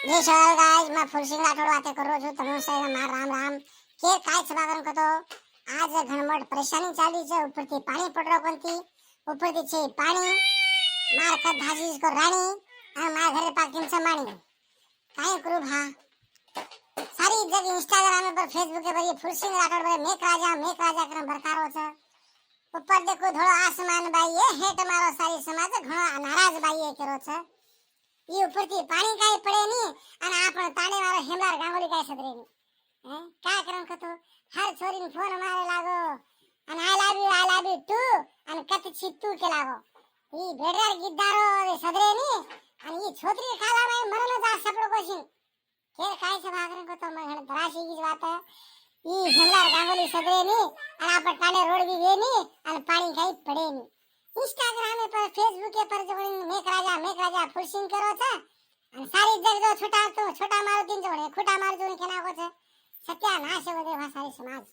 जय Shivray guys, मैं फुलसिंग राठोड बातें करो છું તમને સૌને માર રામ રામ કે કાય સભાગન કતો આજ ઘણમટ પરેશાની ચાલી છે ઉપરથી પાણી પડરો કોનથી ઉપરથી છે પાણી માર કદ ભાજી को रानी અને માર ઘરે પાકીન સમાણી કાય કરું ભા सारी जगह इंस्टाग्राम पर फेसबुक पर ये फुलसिंग राठोड पर मेक राजा करम बरकारो છે ऊपर देखो थोड़ो आसमान बाई ये हेट मारो सारी समाज घणो नाराज बाई ये करो છે ई ઉપરથી પાણી કાઈ પડે ની અને આપણ તાણે વાળો હેમલાર ગાંગોલી કાઈ સદરે ની હે કા કરમ કતો હર છોરીને ફોન મારે લાગો અને આઈ લવ યુ ટુ અને કત છી તું કે લાગો ई ભેડર ગીદારો સદરે ની અને ई છોતરી ખાલામાં મરનો જા સપડો કોશિન કે કાઈ છે ભાગરન કતો મને ધરાશી કી વાત ई હેમલાર ગાંગોલી સદરે ની અને આપણ તાણે રોડ બી વે ની અને પાણી કાઈ પડે ની इंस्टाग्राम पर फेसबुक पर जोड़े मेक राजा फुलसिंग करो छे અને સારી જગ જો છોટા મારો દિન જોડે ખોટા માર જોને કેના કો છે સત્યાનાશ વધે સારી સમાજ।